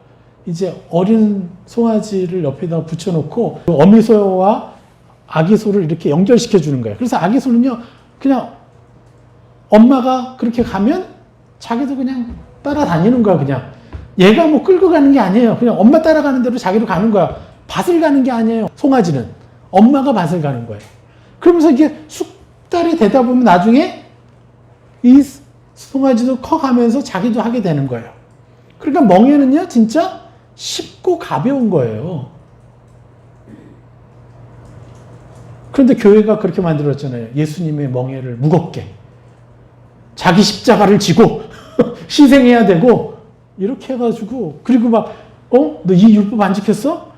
S1: 이제 어린 송아지를 옆에다 붙여놓고 어미소와 아기소를 이렇게 연결시켜 주는 거예요. 그래서 아기소는요, 그냥 엄마가 그렇게 가면 자기도 그냥 따라다니는 거야, 그냥. 얘가 뭐 끌고 가는 게 아니에요. 그냥 엄마 따라가는 대로 자기로 가는 거야. 밭을 가는 게 아니에요. 송아지는. 엄마가 밭을 가는 거예요. 그러면서 이게 숙달이 되다 보면 나중에 이 송아지도 커가면서 자기도 하게 되는 거예요. 그러니까 멍에는요, 진짜 쉽고 가벼운 거예요. 그런데 교회가 그렇게 만들었잖아요. 예수님의 멍에를 무겁게. 자기 십자가를 지고 희생해야 되고 이렇게 해가지고, 그리고 막 너 이 율법 안 지켰어?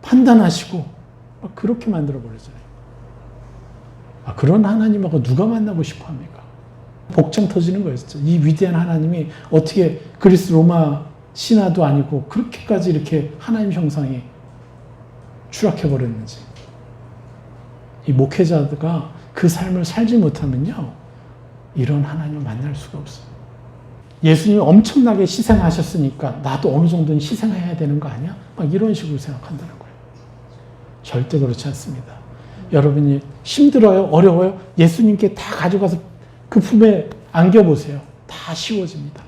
S1: 판단하시고 막 그렇게 만들어 버렸잖아요. 그런 하나님하고 누가 만나고 싶어 합니까? 복장 터지는 거예요, 진짜. 이 위대한 하나님이 어떻게 그리스 로마 신하도 아니고 그렇게까지 이렇게 하나님 형상이 추락해 버렸는지. 이 목회자가 그 삶을 살지 못하면요, 이런 하나님을 만날 수가 없어요. 예수님이 엄청나게 희생하셨으니까 나도 어느 정도는 희생해야 되는 거 아니야? 막 이런 식으로 생각한다는 거예요. 절대 그렇지 않습니다. 여러분이 힘들어요? 어려워요? 예수님께 다 가져가서 그 품에 안겨보세요. 다 쉬워집니다.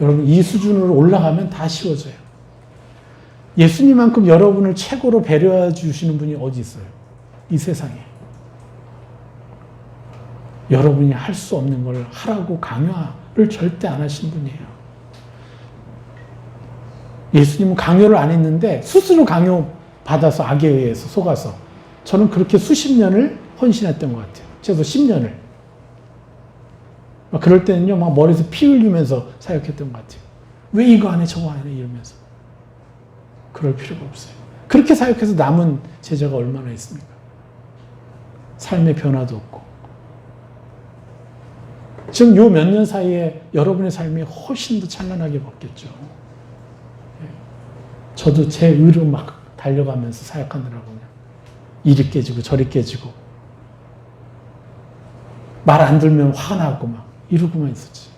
S1: 여러분 이 수준으로 올라가면 다 쉬워져요. 예수님만큼 여러분을 최고로 배려해 주시는 분이 어디 있어요? 이 세상에. 여러분이 할 수 없는 걸 하라고 강요를 절대 안 하시는 분이에요. 예수님은 강요를 안 했는데 스스로 강요받아서 악에 의해서 속아서 저는 그렇게 수십 년을 헌신했던 것 같아요. 최소 10년을. 그럴 때는요, 막 머리에서 피 흘리면서 사역했던 것 같아요. 왜 이거 안 해, 저거 안 해, 이러면서. 그럴 필요가 없어요. 그렇게 사역해서 남은 제자가 얼마나 있습니까? 삶의 변화도 없고. 지금 요 몇 년 사이에 여러분의 삶이 훨씬 더 찬란하게 바뀌었죠. 저도 제 의로 막 달려가면서 사역하느라고 그냥 이리 깨지고 저리 깨지고 말 안 들으면 화가 나고 막 이러고만 있었지.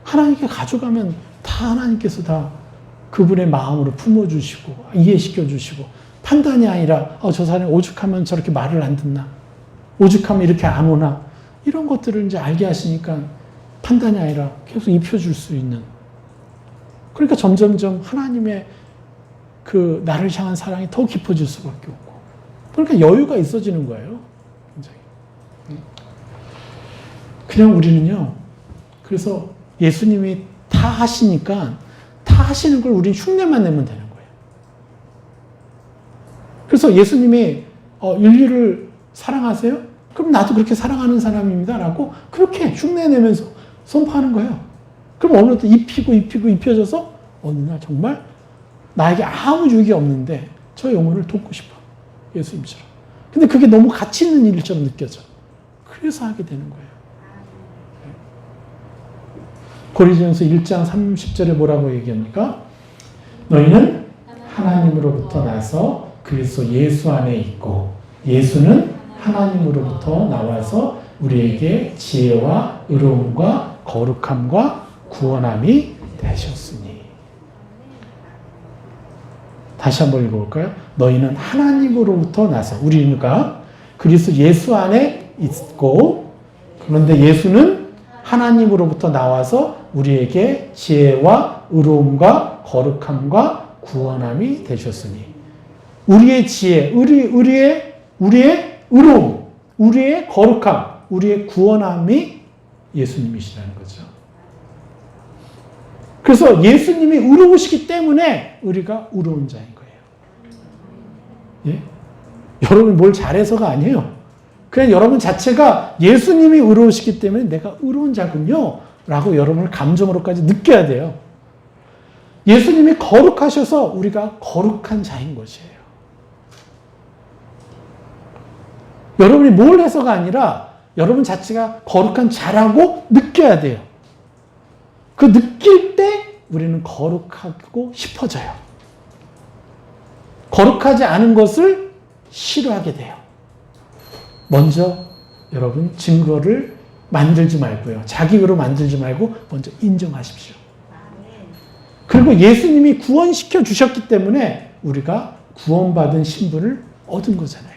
S1: 하나님께 가져가면 다 하나님께서 다 그분의 마음으로 품어주시고 이해시켜주시고 판단이 아니라 저 사람이 오죽하면 저렇게 말을 안 듣나, 오죽하면 이렇게 안 오나, 이런 것들을 이제 알게 하시니까 판단이 아니라 계속 입혀줄 수 있는. 그러니까 점점점 하나님의 그 나를 향한 사랑이 더 깊어질 수밖에 없고, 그러니까 여유가 있어지는 거예요. 굉장히. 그냥 우리는요, 그래서 예수님이 다 하시니까 다 하시는 걸 우리는 흉내만 내면 되는 거예요. 그래서 예수님이 인류를 사랑하세요? 그럼 나도 그렇게 사랑하는 사람입니다. 라고 그렇게 흉내내면서 선포하는 거예요. 그럼 어느 날 입혀져서 어느 날 정말 나에게 아무 유익이 없는데 저 영혼을 돕고 싶어. 예수님처럼. 근데 그게 너무 가치 있는 일처럼 느껴져. 그래서 하게 되는 거예요. 고린도전서 1장 30절에 뭐라고 얘기합니까? 너희는 하나님으로부터 나서 그리스도 예수 안에 있고 예수는 하나님으로부터 나와서 우리에게 지혜와 의로움과 거룩함과 구원함이 되셨으니. 다시 한번 읽어볼까요? 너희는 하나님으로부터 나서, 우리가 그리스도 예수 안에 있고 그런데 예수는 하나님으로부터 나와서 우리에게 지혜와 의로움과 거룩함과 구원함이 되셨으니. 우리의 지혜, 우리의 의로움, 우리의 거룩함, 우리의 구원함이 예수님이시라는 거죠. 그래서 예수님이 의로우시기 때문에 우리가 의로운 자인 거예요. 예? 여러분이 뭘 잘해서가 아니에요. 그냥 여러분 자체가 예수님이 의로우시기 때문에 내가 의로운 자군요 라고 여러분을 감정으로까지 느껴야 돼요. 예수님이 거룩하셔서 우리가 거룩한 자인 것이에요. 여러분이 뭘 해서가 아니라 여러분 자체가 거룩한 자라고 느껴야 돼요. 그 느낄 때 우리는 거룩하고 싶어져요. 거룩하지 않은 것을 싫어하게 돼요. 먼저 여러분 증거를 만들지 말고요. 자기 의로 만들지 말고 먼저 인정하십시오. 그리고 예수님이 구원시켜 주셨기 때문에 우리가 구원받은 신분을 얻은 거잖아요.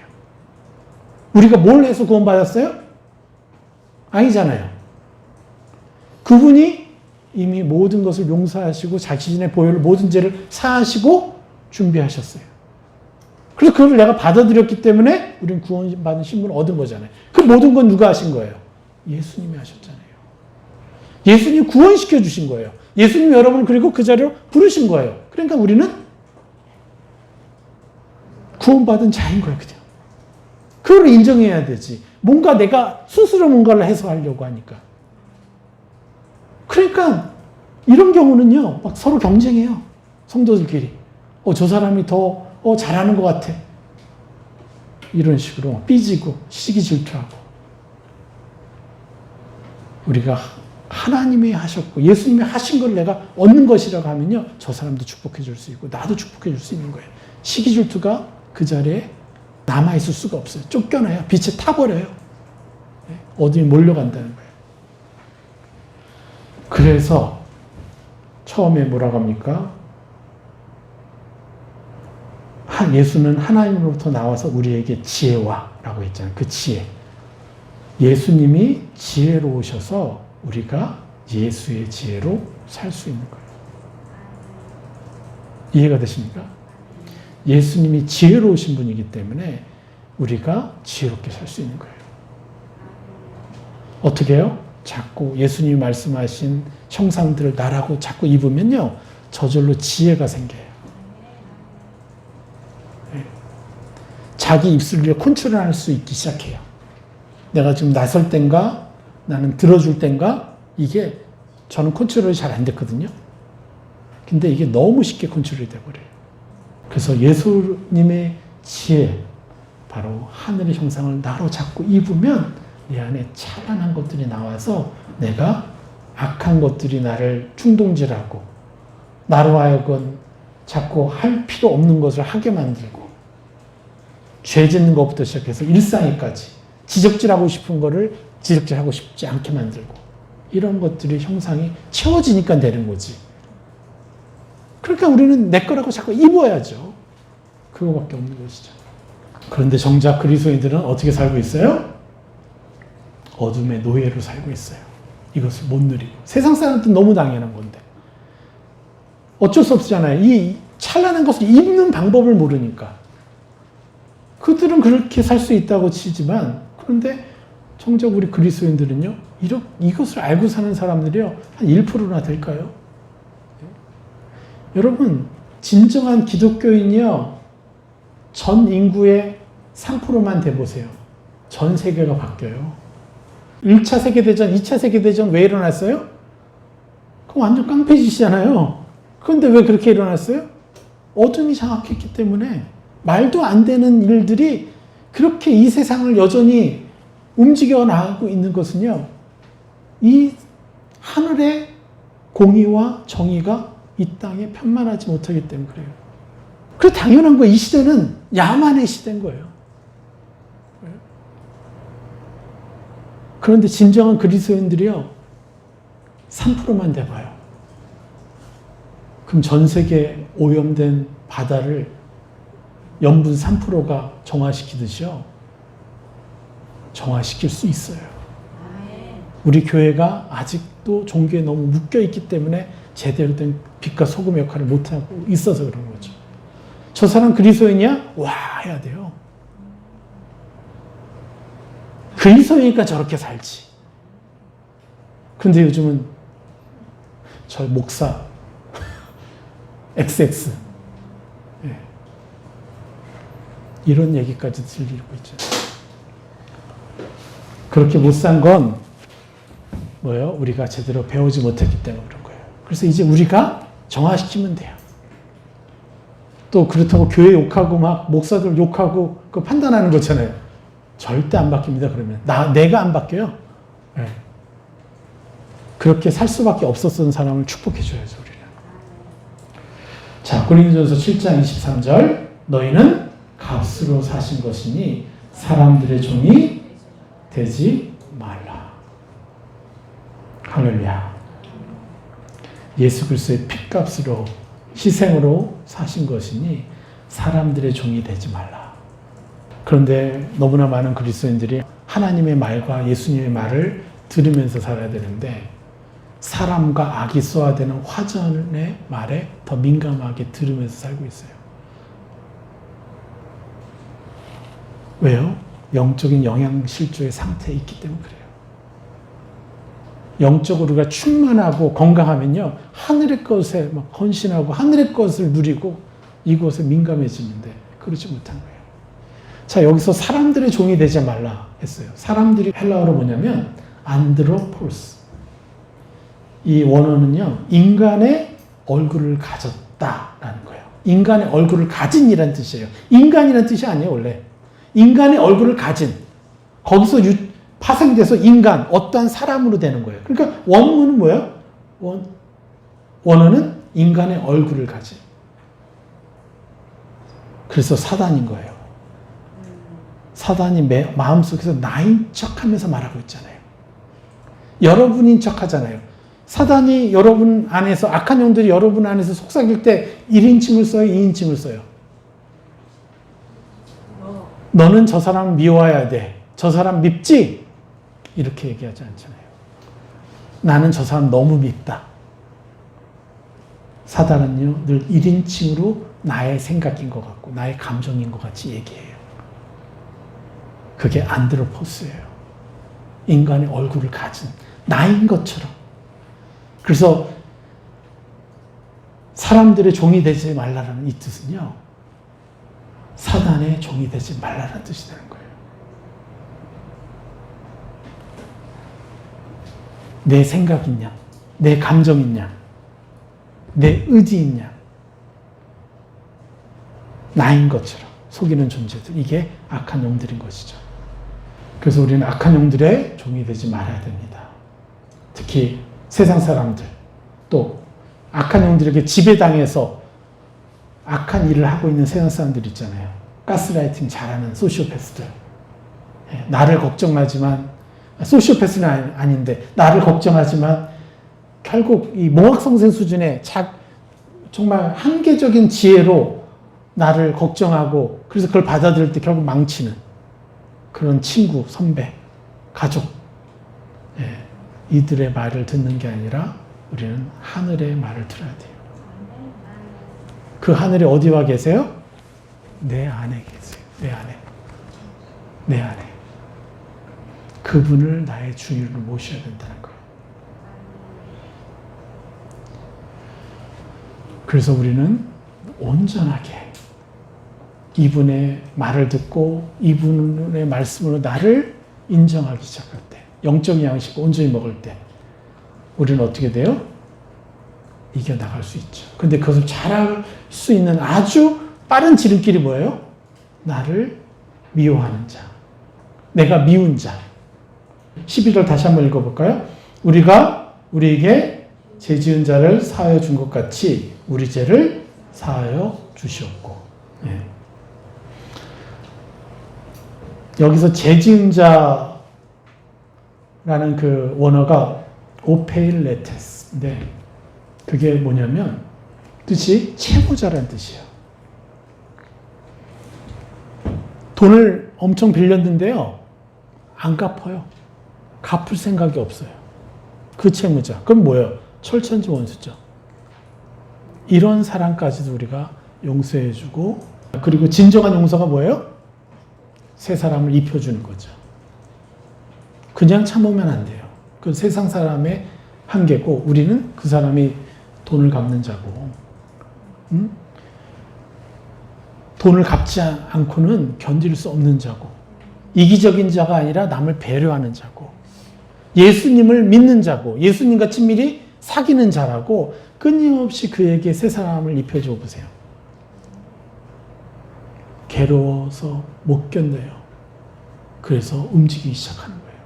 S1: 우리가 뭘 해서 구원받았어요? 아니잖아요. 그분이 이미 모든 것을 용서하시고 자신의 보혈로 모든 죄를 사하시고 준비하셨어요. 그래서 그걸 내가 받아들였기 때문에 우리는 구원받은 신분을 얻은 거잖아요. 그 모든 건 누가 하신 거예요? 예수님이 하셨잖아요. 예수님이 구원시켜 주신 거예요. 예수님이 여러분을 그리고 그 자리로 부르신 거예요. 그러니까 우리는 구원받은 자인 거예요. 그냥. 그걸 인정해야 되지. 뭔가 내가 스스로 뭔가를 해서 하려고 하니까. 그러니까 이런 경우는요. 막 서로 경쟁해요. 성도들끼리. 저 사람이 더 잘하는 것 같아. 이런 식으로 삐지고 시기 질투하고. 우리가 하나님이 하셨고 예수님이 하신 걸 내가 얻는 것이라고 하면요. 저 사람도 축복해 줄 수 있고 나도 축복해 줄 수 있는 거예요. 시기 질투가 그 자리에 남아있을 수가 없어요. 쫓겨나요. 빛에 타버려요. 어디 몰려간다는 거예요. 그래서 처음에 뭐라고 합니까? 예수는 하나님으로부터 나와서 우리에게 지혜와 라고 했잖아요. 그 지혜. 예수님이 지혜로우셔서 우리가 예수의 지혜로 살 수 있는 거예요. 이해가 되십니까? 예수님이 지혜로우신 분이기 때문에 우리가 지혜롭게 살 수 있는 거예요. 어떻게 해요? 자꾸 예수님이 말씀하신 형상들을 나라고 자꾸 입으면요, 저절로 지혜가 생겨요. 네. 자기 입술을 컨트롤할 수 있기 시작해요. 내가 지금 나설 땐가, 나는 들어줄 땐가, 이게 저는 컨트롤이 잘 안 됐거든요. 근데 이게 너무 쉽게 컨트롤이 돼버려요. 그래서 예수님의 지혜, 바로 하늘의 형상을 나로 자꾸 입으면 내 안에 찬란한 것들이 나와서 내가 악한 것들이 나를 충동질하고 나로 하여금 자꾸 할 필요 없는 것을 하게 만들고 죄 짓는 것부터 시작해서 일상에까지 지적질하고 싶은 거를 지적질하고 싶지 않게 만들고 이런 것들이 형상이 채워지니까 되는 거지. 그러니까 우리는 내 거라고 자꾸 입어야죠. 그거밖에 없는 것이죠. 그런데 정작 그리스도인들은 어떻게 살고 있어요? 어둠의 노예로 살고 있어요. 이것을 못 누리고. 세상 사람들은 너무 당연한 건데. 어쩔 수 없잖아요. 이 찬란한 것을 입는 방법을 모르니까. 그들은 그렇게 살 수 있다고 치지만, 그런데 정작 우리 그리스도인들은요, 이것을 알고 사는 사람들이요, 한 1%나 될까요? 여러분, 진정한 기독교인이요, 전 인구의 3%만 돼보세요. 전 세계가 바뀌어요. 1차 세계대전, 2차 세계대전 왜 일어났어요? 그럼 완전 깡패짓이잖아요. 그런데 왜 그렇게 일어났어요? 어둠이 장악했기 때문에 말도 안 되는 일들이 그렇게 이 세상을 여전히 움직여 나가고 있는 것은요, 이 하늘의 공의와 정의가 이 땅에 편만하지 못하기 때문에 그래요. 그래 당연한 거예요. 이 시대는 야만의 시대인 거예요. 그런데 진정한 그리스도인들이요, 3%만 돼봐요. 그럼 전 세계 오염된 바다를 염분 3%가 정화시키듯이요, 정화시킬 수 있어요. 우리 교회가 아직도 종교에 너무 묶여있기 때문에 제대로 된 빛과 소금 역할을 못하고 있어서 그런 거죠. 저 사람 그리스도인이야? 와, 해야 돼요. 그리스도이니까 저렇게 살지. 근데 요즘은 저 목사 XX 이런 얘기까지 들리고 있죠. 그렇게 못 산 건 뭐예요? 우리가 제대로 배우지 못했기 때문에 그런 거예요. 그래서 이제 우리가 정화시키면 돼요. 또 그렇다고 교회 욕하고 막 목사들 욕하고 그 판단하는 거잖아요. 절대 안 바뀝니다. 그러면 내가 안 바뀌어요. 네. 그렇게 살 수밖에 없었던 사람을 축복해 줘야죠, 우리는. 자, 고린도전서 7장 23절, 너희는 값으로 사신 것이니 사람들의 종이 되지 말라. 할렐루야. 예수 그리스도의 핏값으로 희생으로 사신 것이니 사람들의 종이 되지 말라. 그런데 너무나 많은 그리스도인들이 하나님의 말과 예수님의 말을 들으면서 살아야 되는데 사람과 악이 쏘아대는 화전의 말에 더 민감하게 들으면서 살고 있어요. 왜요? 영적인 영양실조의 상태에 있기 때문에 그래요. 영적으로 우리가 충만하고 건강하면요, 하늘의 것에 막 헌신하고 하늘의 것을 누리고 이곳에 민감해지는데 그렇지 못한 거예요. 자, 여기서 사람들의 종이 되지 말라 했어요. 사람들이 헬라어로 뭐냐면 안드로포스. 이 원어는요, 인간의 얼굴을 가졌다라는 거예요. 인간의 얼굴을 가진이라는 뜻이에요. 인간이라는 뜻이 아니에요, 원래. 인간의 얼굴을 가진. 거기서 파생돼서 인간, 어떠한 사람으로 되는 거예요. 그러니까 원문은 뭐예요? 원어는 인간의 얼굴을 가진. 그래서 사단인 거예요. 사단이 마음속에서 나인 척하면서 말하고 있잖아요. 여러분인 척하잖아요. 사단이 여러분 안에서, 악한 영들이 여러분 안에서 속삭일 때 1인칭을 써요, 2인칭을 써요? 너는 저 사람 미워해야 돼. 저 사람 밉지? 이렇게 얘기하지 않잖아요. 나는 저 사람 너무 밉다. 사단은요, 늘 1인칭으로 나의 생각인 것 같고, 나의 감정인 것 같이 얘기해요. 그게 안드로포스예요. 인간의 얼굴을 가진 나인 것처럼. 그래서 사람들의 종이 되지 말라라는 이 뜻은요, 사단의 종이 되지 말라라는 뜻이 되는 거예요. 내 생각 있냐? 내 감정 있냐? 내 의지 있냐? 나인 것처럼 속이는 존재들. 이게 악한 영들인 것이죠. 그래서 우리는 악한 영들의 종이 되지 말아야 됩니다. 특히 세상 사람들, 또 악한 영들에게 지배당해서 악한 일을 하고 있는 세상 사람들 있잖아요. 가스라이팅 잘하는 소시오패스들. 나를 걱정하지만, 소시오패스는 아닌데, 나를 걱정하지만 결국 이 모학성생 수준의 정말 한계적인 지혜로 나를 걱정하고, 그래서 그걸 받아들일 때 결국 망치는 그런 친구, 선배, 가족, 이들의 말을 듣는 게 아니라 우리는 하늘의 말을 들어야 돼요. 그 하늘에 어디와 계세요? 내 안에 계세요. 내 안에. 내 안에. 그분을 나의 주인으로 모셔야 된다는 거예요. 그래서 우리는 온전하게 이분의 말을 듣고 이분의 말씀으로 나를 인정하기 시작할 때, 영적인 양식을 온전히 먹을 때 우리는 어떻게 돼요? 이겨나갈 수 있죠. 근데 그것을 잘할 수 있는 아주 빠른 지름길이 뭐예요? 나를 미워하는 자, 내가 미운 자. 11절 다시 한번 읽어볼까요? 우리가 우리에게 죄 지은 자를 사하여 준 것 같이 우리 죄를 사하여 주시옵고. 예. 여기서 죄 지은 자라는 그 원어가 오페일레테스인데, 그게 뭐냐면 뜻이 채무자라는 뜻이에요. 돈을 엄청 빌렸는데요, 안 갚아요. 갚을 생각이 없어요. 그 채무자. 그럼 뭐예요? 철천지 원수죠. 이런 사람까지도 우리가 용서해주고, 그리고 진정한 용서가 뭐예요? 새 사람을 입혀주는 거죠. 그냥 참으면 안 돼요. 그 세상 사람의 한계고, 우리는 그 사람이 돈을 갚는 자고, 돈을 갚지 않고는 견딜 수 없는 자고, 이기적인 자가 아니라 남을 배려하는 자고, 예수님을 믿는 자고, 예수님과 친밀히 사귀는 자라고, 끊임없이 그에게 새 사람을 입혀줘 보세요. 괴로워서 못 견뎌요. 그래서 움직이기 시작하는 거예요.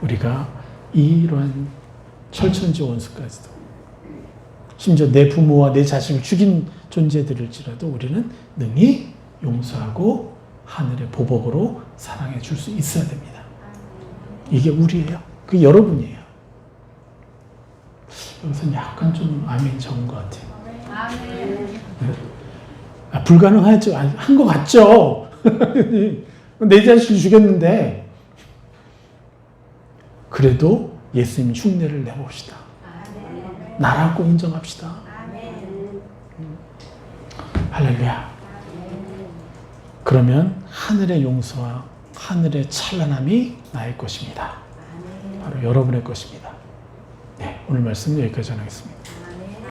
S1: 우리가 이러한 철천지 원수까지도, 심지어 내 부모와 내 자식을 죽인 존재들일지라도 우리는 능히 용서하고 하늘의 보복으로 사랑해 줄 수 있어야 됩니다. 이게 우리예요. 그게 여러분이에요. 여기서는 약간 좀 아멘이 적은 것 같아요. 아멘. 아, 불가능하죠. 한 것 같죠. 내 자식을 죽였는데, 그래도 예수님 흉내를 내봅시다. 나라고 인정합시다. 할렐루야. 그러면 하늘의 용서와 하늘의 찬란함이 나의 것입니다. 바로 여러분의 것입니다. 네, 오늘 말씀 여기까지 전하겠습니다.